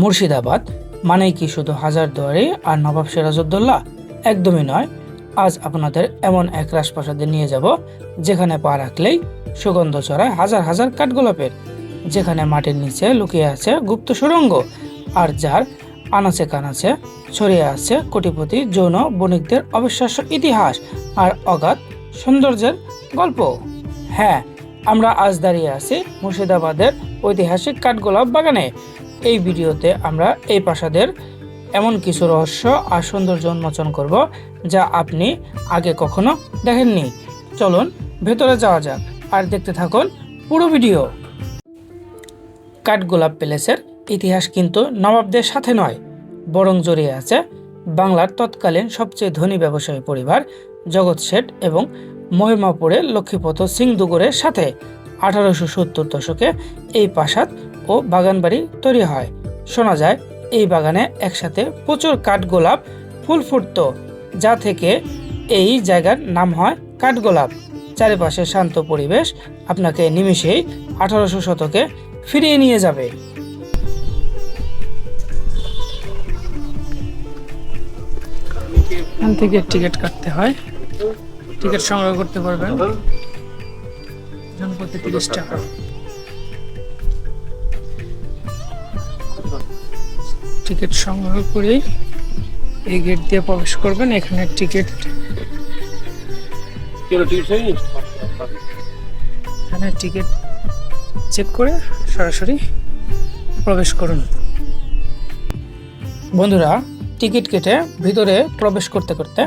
মুর্শিদাবাদ মানেই কি শুধু হাজারদুয়ারি আর নবাব সিরাজউদ্দৌলা? একদমই নয়। আজ আপনাদের এমন এক রাজপ্রাসাদে নিয়ে যাব যেখানে পা রাখলেই সুগন্ধ ছড়ায় হাজার হাজার কাঠগোলাপের, যেখানে মাটির নিচে লুকিয়ে আছে গুপ্ত সুড়ঙ্গ, আর যার আনাচে কানাচে ছড়িয়ে আছে কোটিপতি যৌন বণিকদের অবিশ্বাস্য ইতিহাস আর অগাধ সৌন্দর্যের গল্প। হ্যাঁ, আমরা আজ দাঁড়িয়ে আছি মুর্শিদাবাদের ঐতিহাসিক কাঠগোলাপ বাগানে। এই ভিডিওতে আমরা এই প্রাসাদের এমন কিছু রহস্য আর সৌন্দর্য উন্মোচন করব যা আপনি আগে কখনো দেখেননি। চলুন ভেতরে যাওয়া যাক আর দেখতে থাকুন পুরো ভিডিও। কাঠগোলাপ প্যালেসের ইতিহাস কিন্তু নবাবদের সাথে নয়, বরং জড়িয়ে আছে বাংলার তৎকালীন সবচেয়ে ধনী ব্যবসায়ী পরিবার জগৎ শেঠ এবং মহিমাপুরের লক্ষ্মীপত সিং দুগরের সাথে। 1870 দশকে এই প্রাসাদ ও বাগানবাড়ি তৈরি হয়। শোনা যায় এই বাগানে একসাথে প্রচুর কাঠগোলাপ ফুল ফুটত, যা থেকে এই জায়গার নাম হয় কাঠগোলাপ। চারিপাশে শান্ত পরিবেশ আপনাকে নিমিষেই 1800 শতকে ফিরিয়ে নিয়ে যাবে। এখান থেকে টিকিট কাটতে হয়, টিকিট সংগ্রহ করতে পারবেন জনপ্রতি 30 টাকা। টিকিট সংগ্রহ করে এই গেট দিয়ে প্রবেশ করবেন। এখানে টিকিট চেক করে সরাসরি প্রবেশ করুন। বন্ধুরা, টিকিট কেটে ভিতরে প্রবেশ করতে করতে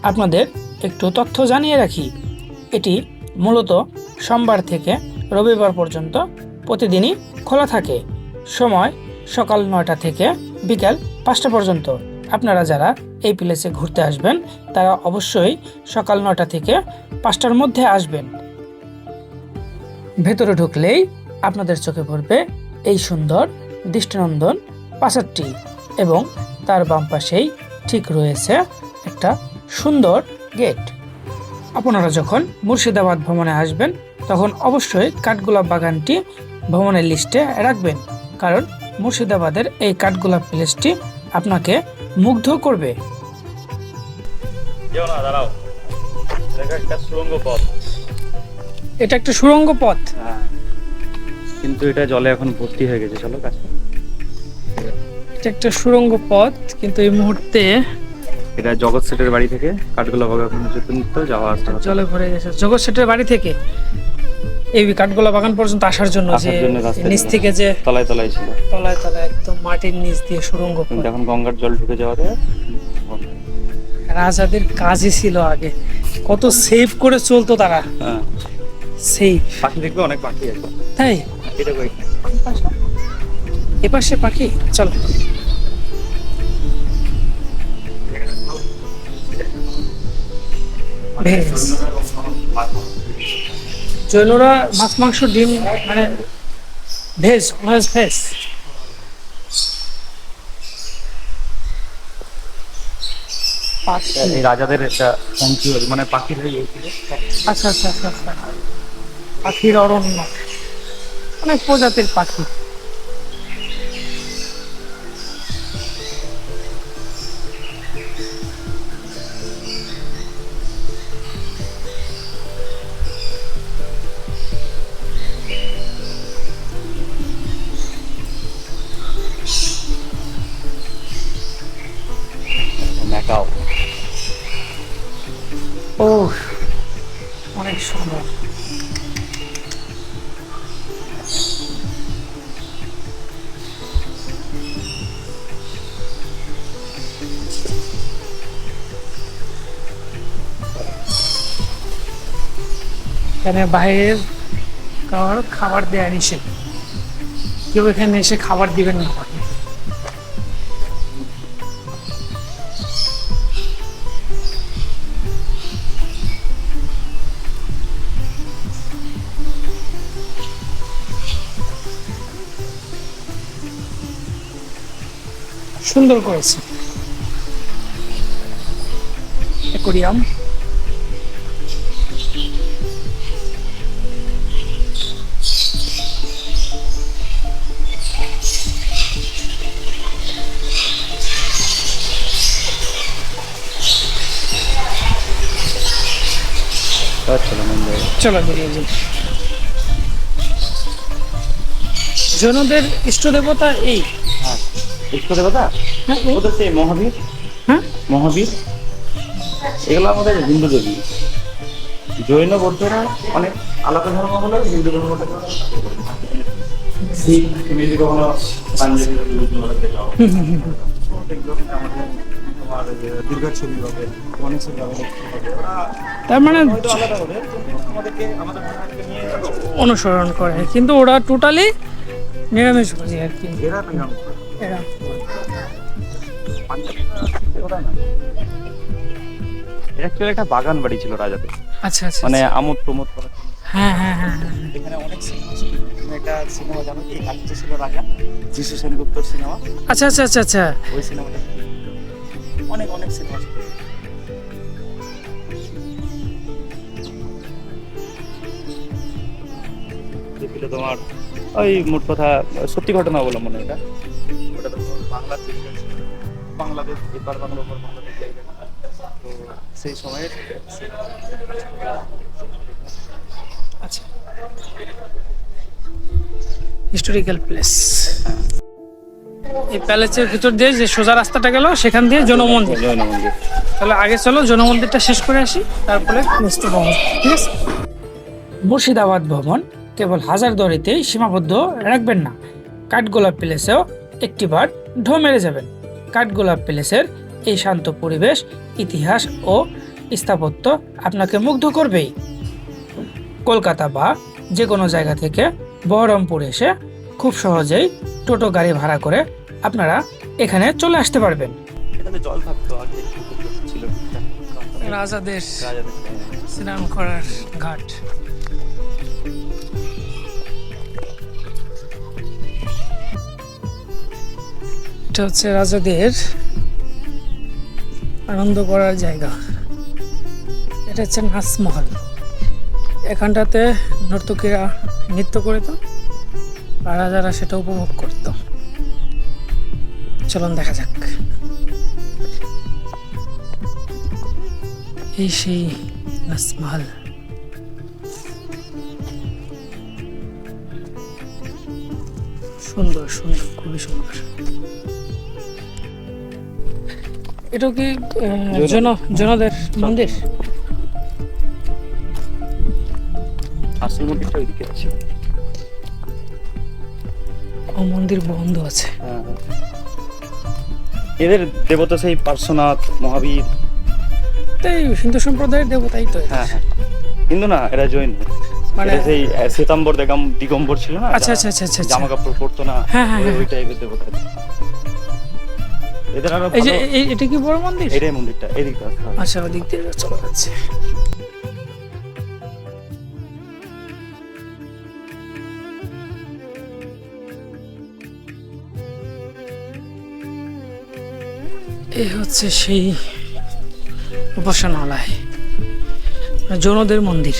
আপনাদের একটু তথ্য জানিয়ে রাখি। এটি মূলত সোমবার থেকে রবিবার পর্যন্ত প্রতিদিনই খোলা থাকে। সময় সকাল 9টা থেকে বিকাল 5টা পর্যন্ত। আপনারা যারা এই প্লেসে ঘুরতে আসবেন তারা অবশ্যই সকাল 9টা থেকে 5টার মধ্যে আসবেন। ভেতরে ঢুকলেই আপনাদের চোখে পড়বে এই সুন্দর দৃষ্টিনন্দন প্রাসাদটি, এবং তার বাম পাশেই ঠিক রয়েছে একটা সুন্দর গেট। আপনারা যখন মুর্শিদাবাদ ভ্রমণে আসবেন তখন অবশ্যই কাঠগোলাপ বাগানটি ভ্রমণের লিস্টে রাখবেন, কারণ মুর্শিদাবাদের এই কাঠগোলাপ প্লেসটি আপনাকে মুগ্ধ করবে। এটা একটা সুড়ঙ্গ পথ, কিন্তু এটা জলে এখন ভর্তি হয়ে গেছে। চলো কাছে। এটা একটা সুড়ঙ্গ পথ, কিন্তু এই মুহূর্তে এটা জগৎ সেটের বাড়ি থেকে কাঠগোলাপ বাগান পর্যন্ত যাওয়া আসতে জলে ভরে গেছে। জগৎ সেটের বাড়ি থেকে এই কাঠগোলাপ বাগান পর্যন্ত আসার জন্য যে নিচ থেকে যে তলায় তলায় ছিল, তলায় তলায় একদম মাটির নিচ দিয়ে সুড়ঙ্গ। কিন্তু এখন গঙ্গার জল ঢুকে যাওয়াতে রাজাদের কাজই ছিল আগে, কত সেভ করে চলতো তারা। সেই পাখি দেখবে, অনেক পাখি আছে। তাই এপাশে পাখি। চলো জৈনরা মাছ মাংস ডিম মানে ভেজ, অলওয়েজ ভেজ। রাজাদের একটা স্যাংচুয়ারি, মানে পাখির আচ্ছা আচ্ছা আচ্ছা আচ্ছা, পাখির অরণ্য, অনেক প্রজাতির পাখি। ম্যাকাও। ও অনেক সুন্দর। এখানে বাইরের খাবার দেয়া নিষেধ, কেউ এখানে এসে খাবার দিবেন না। সুন্দর করেছে অ্যাকোয়ারিয়াম। চলো মন্দিরে। চলো বেরিয়ে যাই। জৈনদের ইষ্ট দেবতা এই। হ্যাঁ, ইষ্ট দেবতা হ্যাঁ, এই। ওদের সেই মহাবীর, হ্যাঁ, মহাবীর এগুলো আমাদের হিন্দু দেবী। জৈন বৌদ্ধরা অনেক আলাদা ধর্ম হলো, হিন্দু ধর্মটা শিখ হিন্দু কখনো পাঞ্জাবি তোমার দীর্ঘ ছবি হবে, অনেক ছবি হবে, তার মানে হয়তো আলাদা হবে, আমাদেরকে আমাদের ধর্মকে নিয়ে অনুসরণ করে, কিন্তু ওরা টোটালি নিরামিষভোজী আর কি। এরা নিরামিষ। এরা এটা অ্যাকচুয়ালি একটা বাগান বাড়ি ছিল রাজাদের, আচ্ছা আচ্ছা, মানে আমোদ প্রমোদ করার জন্য। হ্যাঁ হ্যাঁ হ্যাঁ হ্যাঁ। এখানে অনেক সিনেমা ছিল, তুমি একটা সিনেমা জানো কি, কালিতে ছিল রাজা, যিশু সেনগুপ্তর সিনেমা, আচ্ছা আচ্ছা আচ্ছা আচ্ছা। ওই সিনেমাটা অনেক অনেক সিনেমা ছিল। ছিল তোমার ওই মোট কথা সত্যি ঘটনা অবলম্বনে এটা, ওটা তো বাংলা বাংলাদেশ এবার বাংলা উপর বাংলাদেশ জায়গা, তো সেই সময়ের আচ্ছা, হিস্টোরিক্যাল প্লেস। এই প্যালেসের ভিতর দিয়ে যে সোজা রাস্তাটা গেল সেখান দিয়ে জৈন মন্দির। জৈন মন্দির। তাহলে আগে চলো জৈন মন্দিরটা শেষ করে আসি, তারপরে নেক্সট ভবন, ঠিক আছে? মুর্শিদাবাদ ভবন কেবল হাজারদুয়ারিতেই সীমাবদ্ধ রাখবেন না, কাঠগোলাপ প্যালেসেও একটিবার ঢো মেরে যাবেন। কাঠগোলাপ প্যালেসের এই শান্ত পরিবেশ, ইতিহাস ও স্থাপত্য আপনাকে মুগ্ধ করবেই। কলকাতা বা যে কোনো জায়গা থেকে বহরমপুর এসে খুব সহজেই টোটো গাড়ি ভাড়া করে আপনারা এখানে চলে আসতে পারবেন। এখানে জল থাকতো আগে, ছিল রাজাদের রাজাদের স্নান করার ঘাট। এটা হচ্ছে রাজাদের আনন্দ করার জায়গা। এটা হচ্ছে নাচমহল। এখানটাতে নর্তকীরা নৃত্য করত আর রাজারা সেটা উপভোগ করত। চলুন দেখা যাক। এই সেই নাচমহল। সুন্দর সুন্দর, খুবই সুন্দর। এটা কি জৈনদের মন্দির? আসল মন্দিরটা ওইদিকে আছে। ও, মন্দির বন্ধ আছে। এদের দেবতা সেই পার্শ্বনাথ, মহাবীর। তাই হিন্দু সম্প্রদায়ের দেবতাই তো এরা। হ্যাঁ হ্যাঁ, কিন্তু না এরা জৈন, মানে মানে সেই শ্বেতাম্বর দিগম্বর ছিল না, আচ্ছা আচ্ছা আচ্ছা আচ্ছা। জামা কাপড় পরতো না, হ্যাঁ, হ্যাঁ, হ্যাঁ। ওই টাইপের দেবতা। এদের আরো এই যে ভালো- এটা কি বড় মন্দির? এটাই মন্দিরটা, এদিকটা আসতে হবে। আচ্ছা, ওদিক দিয়ে চলে যাচ্ছে। এই হচ্ছে সেই উপাসনালয়, জৈনদের মন্দির।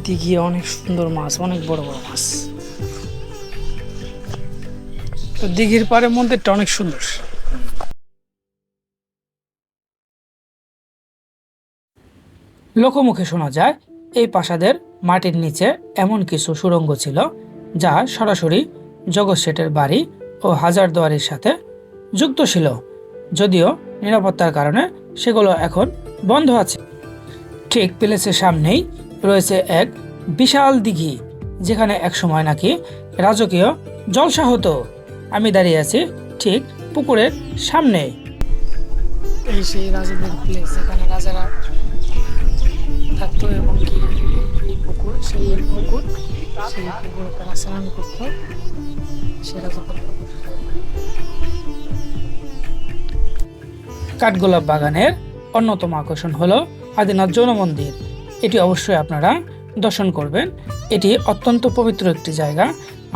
দিঘি, অনেক সুন্দর মাছ, অনেক বড় বড় মাছ। তো দিঘির পাড়ে মন্দিরটা অনেক সুন্দর। লোকমুখে শোনা যায় এই প্রাসাদের মাটির নিচে এমন কিছু সুড়ঙ্গ ছিল যা সরাসরি জগৎ শেঠের বাড়ি ও হাজারদুয়ারির সাথে যুক্ত ছিল, যদিও নিরাপত্তার কারণে সেগুলো এখন বন্ধ আছে। ঠিক প্যালেসের সামনেই রয়েছে এক বিশাল দিঘি, যেখানে একসময় নাকি রাজকীয় জলসা হতো। আমি দাঁড়িয়ে আছি ঠিক পুকুরের সামনে। এই সেই রাজাদের প্লেস, যেখানে রাজারা থাকতো এবং কি এই পুকুর, সেই পুকুর, সেই পুকুরে তারা স্নান করতো। সে রাজাদের পুকুর। কাঠগোলাপ বাগানের অন্যতম আকর্ষণ হলো আদিনাথ জৈন মন্দির। এটি অবশ্যই আপনারা দর্শন করবেন। এটি অত্যন্ত পবিত্র একটি জায়গা,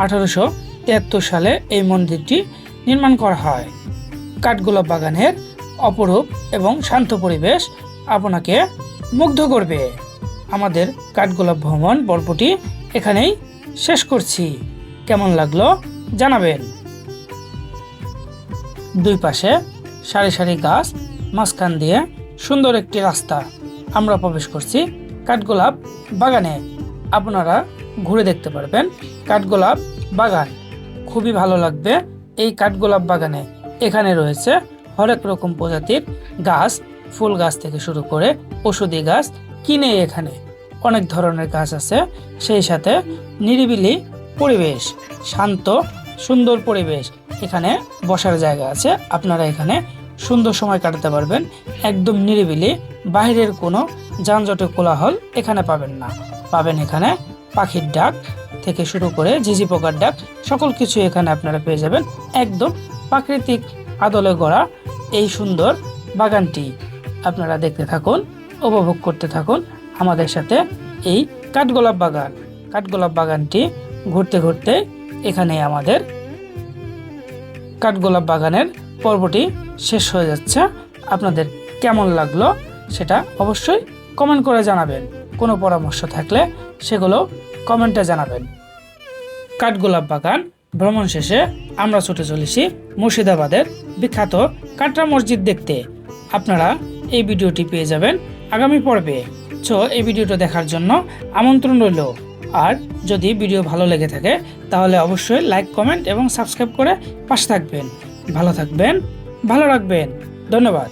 1873 সালে এই মন্দিরটি নির্মাণ করা হয়। কাঠগোলাপ বাগানের অপরূপ এবং শান্ত পরিবেশ আপনাকে মুগ্ধ করবে। আমাদের কাঠগোলাপ ভ্রমণ পর্বটি এখানেই শেষ করছি। কেমন লাগলো জানাবেন। দুই পাশে সারি সারি গাছ, মাঝখান দিয়ে সুন্দর একটি রাস্তা। আমরা প্রবেশ করছি কাঠগোলাপ বাগানে। আপনারা ঘুরে দেখতে পারবেন কাঠগোলাপ বাগান। খুবই ভালো লাগবে এই কাঠগোলাপ বাগানে। এখানে রয়েছে হরেক রকম প্রজাতির গাছ, ফুল গাছ থেকে শুরু করে ঔষধি গাছ কিনে এখানে অনেক ধরনের গাছ আছে। সেই সাথে নিরিবিলি পরিবেশ, শান্ত সুন্দর পরিবেশ। এখানে বসার জায়গা আছে, আপনারা এখানে সুন্দর সময় কাটাতে পারবেন। একদম নিরিবিলি, বাইরের কোনো যানজটে কোলাহল এখানে পাবেন না। পাবেন এখানে পাখির ডাক থেকে শুরু করে ঝিঝি পোকার ডাক, সকল কিছু এখানে আপনারা পেয়ে যাবেন। একদম প্রাকৃতিক আদলে গড়া এই সুন্দর বাগানটি আপনারা দেখতে থাকুন, উপভোগ করতে থাকুন আমাদের সাথে এই কাঠগোলাপ বাগান। কাঠগোলাপ বাগানটি ঘুরতে ঘুরতে এখানে আমাদের কাঠগোলাপ বাগানের পর্বটি শেষ হয়ে যাচ্ছে। আপনাদের কেমন লাগলো সেটা অবশ্যই কমেন্ট করে জানাবেন। কোনো পরামর্শ থাকলে সেগুলো কমেন্টে জানাবেন। কাঠগোলাপ বাগান ভ্রমণ শেষে আমরা ছুটে চলেছি মুর্শিদাবাদের বিখ্যাত কাটরা মসজিদ দেখতে। আপনারা এই ভিডিওটি পেয়ে যাবেন আগামী পর্বে। এই ভিডিওটা দেখার জন্য আমন্ত্রণ রইল। আর যদি ভিডিও ভালো লেগে থাকে তাহলে অবশ্যই লাইক, কমেন্ট এবং সাবস্ক্রাইব করে পাশে থাকবেন। ভালো থাকবেন, ভালো রাখবেন। ধন্যবাদ।